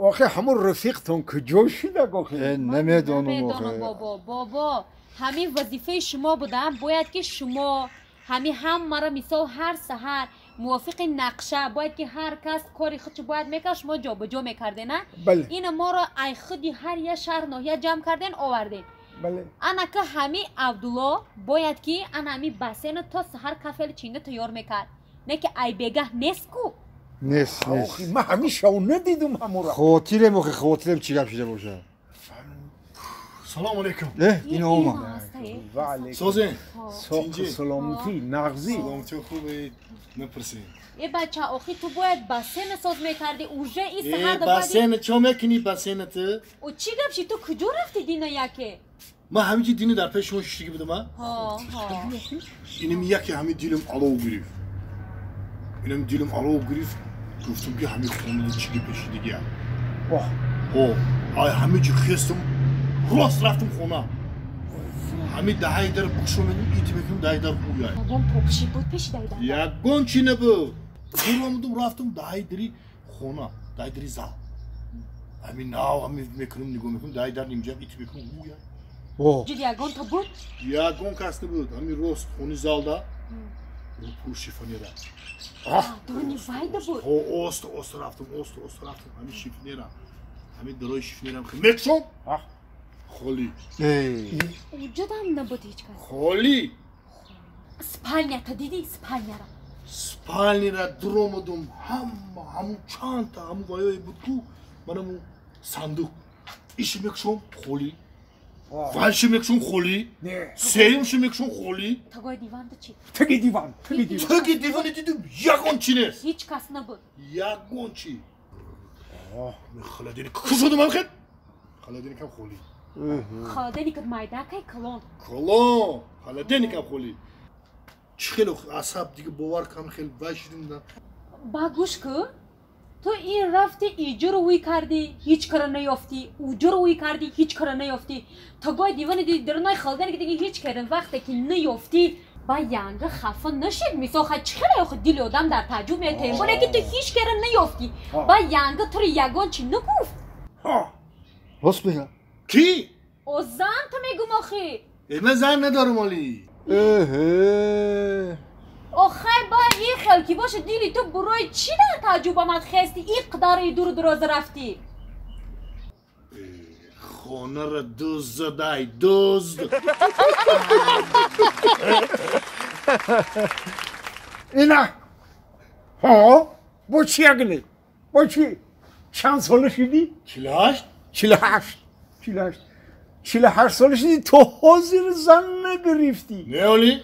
آخه همون رفیقتون کجا شده آخه؟ نمیدونم بابا همین وظیفه شما بودم باید که شما هم مرا مثال هر سحر موافق نقشه باید که هر کس کاری خودش باید میکرد شما جا به جا میکرده نه؟ بله. این ما را ای خودی هر یه شهر ناحیه جمع کردن آوردین. بله. انا که همین عبدالله باید که انا همین بسین تا سحر کفل چینه تیار میکرد نه که ای بگه نیست کو نیست آخه من همیشه اون ندیدم همون را خاطرم چی گپ شده باشه سلام علیکم این اومد و علیکم سازه ساق سلامتی نغزی سلامتی خوبه نپرسین ای بچه آخی تو باید بسین ساز میکردی اوژه این سحر بسین چه میکنی بسین تو؟ او چی گفتی تو کجا رفتی دینه یکه؟ من همینجی دینه در پیش شما شیشتگی بودم ها اینم یکی همین دیلم علو گریف اینم دیلم علو گریف گفتم که همین خونه چیگی پیشیدگی هم همینجی خستم راست رفتم خونه همین دهی در بکشم ایتی بکنم دهی در خویای بابام پاکشی بود پیش دایدن یکگون چی نبود برامدم رفتم دهی دری خونه دهی دری زال همین ناو همین میکنم نگاه میکنم دهی در نیمجم ایتی بکنم خویای جدی یکگون تا بود؟ یکگون کس نبود همین راست خونی زال دا رو پول شیفانی را دونی وایده بود اوست رفتم همین شیفانی را همین درای شیفانی را میکشم خالی اوجا دام نبود هیچ کس خالی سپالنیا تا دیدی سپالنیا را سپالنیا را درآمدم همون چند تا همون وایای بود کو من همون صندوق ایشی میکشم خالی فالشی میکشم خالی سیمشی میکشم خالی تگای دیوان تو چی؟ تگی دیوان دیدم یکگون چی نیست هیچ کس نبود یکگون چی می خلادینی کشودم هم خیلی خلادینی کم خالی خالدنی که مایده که کلون خلادینی کم خالی چی خیلی عصب دیگه باور کم خیلی باشیدیم دا با گوش که تو این رفتی ایجا رو وی کردی هیچ کار نیافتی اوجا رو وی کردی هیچ کار نیافتی تا گای دیوان دیدی درنای خالدنی که دیگه هیچ کردن وقتی که نیافتی با ینگه خفه نشید میسا خیلی چی خیلی آخه دیل آدم در تعجب میاد تیمونه که تو هیچ کار نیافتی با ینگه تو رو یگان چی نگفت راست بگم کی؟ او زن تو میگم آخی من زن ندارم آلی آخه با این خلکی باشه دیلی تو برای چی در تعجب آمد خستی این قدر دور دراز رفتی خانه را دوز زدای دوز اینا با چی اگلی؟ با چی؟ چند ساله شدی؟ 48 48 ساله شدی تو حاضر زن نگرفتی نه آلی؟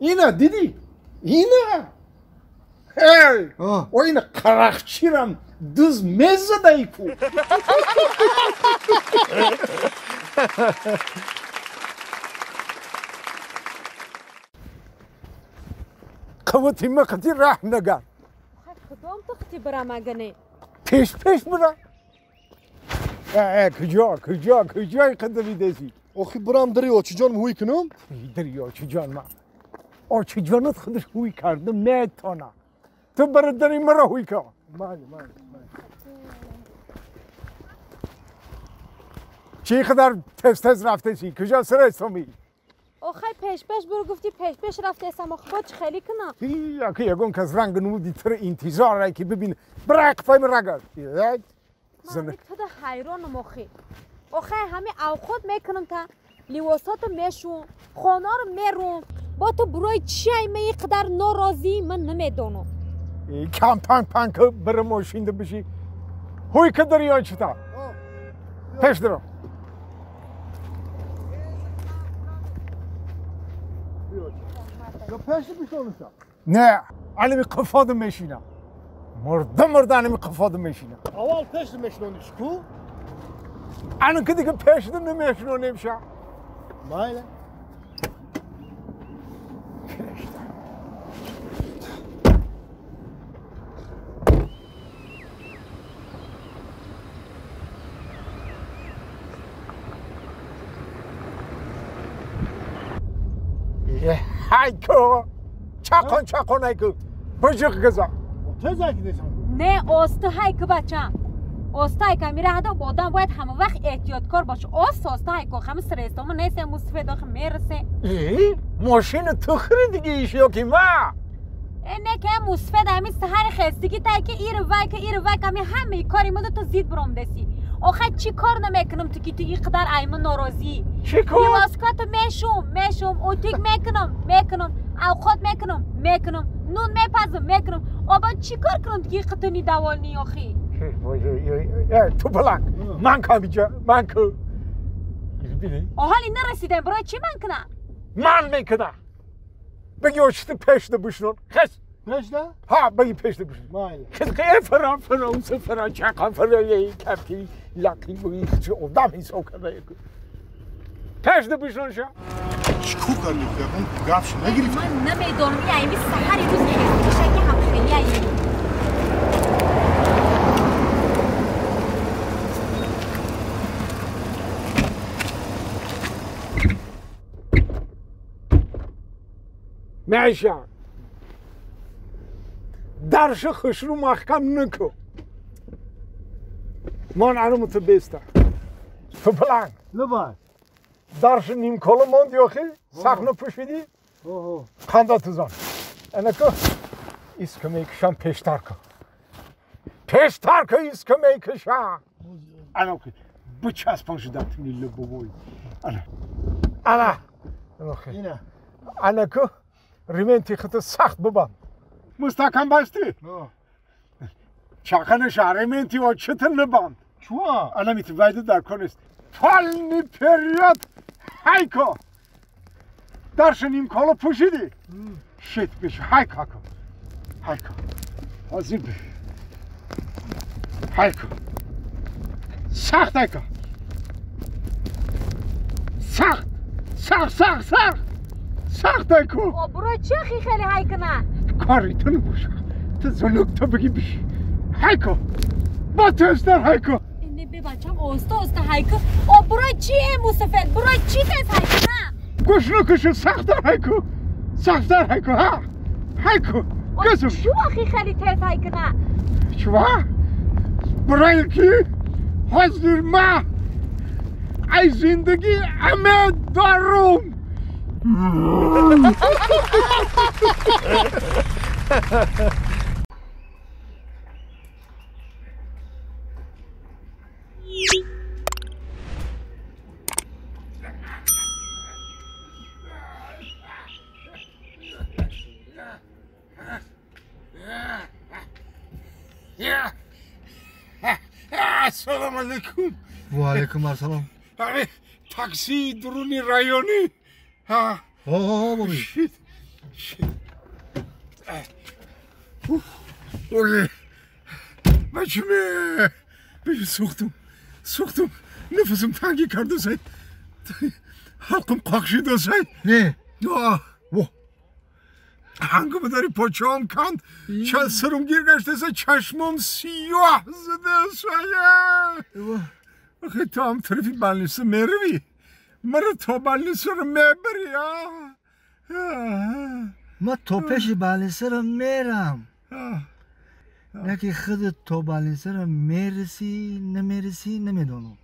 اینا دیدی؟ اینا و این قرخچیرم دوز میزده ای کو قوتی مقتی رحم نگر کدام تختی برم اگنه پیش برم کجا قدری دیزی آخی برام داری آچی جانم هوی کنم؟ داری آچی جان من آچی جانت خودش هوی کرده میتونه تو برای داری مرا هوی کن من چی قدر تز رفته چی؟ کجا سر اسلامی؟ آخه پیش برو گفتی پیش رفته اسم آخه چه خیلی کنم یکی یکون که از رنگ نمودی تر انتظار رای که ببین برای قفای من رگرد من تو ده حیرانم آخه همه اوقات میکنم تا لباساتو میشون خانه رو میرون با تو برای چی این قدر ناراضی من نمیدونم کم پنگ که برای ماشین بشی هوی که داری یا چطور پیش درم یا پیش بیشونستا؟ نه علمی قفادم میشینم مرده علمی قفادم میشینم اول پیش میشونیش کو؟ الان که دیگه پیش نمیشونیم شا مایله های کو چاقون ای کو بجق گذار تزا کی دیسم نه های که بچم های که میره هده بادم باید همه وقت احتیاطکار باشه های که همه سرستامو نیسته مصفه داخل میرسه ماشین تو خریدگی ایشیا که ما اینه که مصفه همی سهر خستگی تا که ایر وای که همه کاری مده تو زید برام دسی آخه چی کار نمیکنم تو که تو اینقدر ایمن ناراضی چی کار؟ لیواسکاتو میشم اوتیک میکنم اوقات میکنم نون میکنم آبا چی کار کنم دیگه قطنی دوال نی آخی تو بلند من که بیجا من که حالی نرسیدم برای چی من کنم من میکنم بگی اچت پشت بشنون خس پشت نه؟ ها بگی پشت بشنون مایل خس که فران چکان فران یه کفتی لقی بگی چه اودم حساب کرده پشت بشنون شا چیکار کنی که اون گفش نگیری من نمیدونم یه ایمی سهری روز خستگی که هم خیلی ایمی معیشم درش خشرو محکم نکو من عنو تو بیستم تو بلند لبای درش نیم کلا ماند یاخی سخنو پوشیدی خنده تو زن انا که ایسکه میکشم پیشتر کن ایسکه میکشم انا که بچسبان شده تونی لبو بوی انا اینه انا که ریمنتی خط سخت ببند مستحکم بستی چاقنش ریمنتی و چتن نبند چوا انا میتی وایده در کنست پالنی پریود هایکو درش نیم کالا پوشیدی شیت بشه هایکو حاضر بشه هایکو سخت هایکو سخت هایکو برای چی خیلی های کنه کاری تو نباشه تو زنوک تو بگی بشی هایکو با تو استر هایکو اینه به بچم اوستا های که برای چی موسفید برای چی تیز های کنه کشو سختر هایکو ها هایکو گزم چو خیلی تیز های کنه چوا برای که حضور ما ای زندگی همه دارم السلام علیکم و علیکم السلام اره تاکسی درونی رایونی ها بابی اوه بچمه سوختم نفسم تنگی کرده سای حلقم قاقشیده سای نه هنگام داری پاچام کند چل سرم گیر گشته سای چشمم سیاه زده سای آخه تو هم طرفی بلنیسه میروی مرا تا بلنیسه رو میبری ما تو پیش بالینسه رو میرم نه که خودت تو بالینسه رو میرسی نمیدونم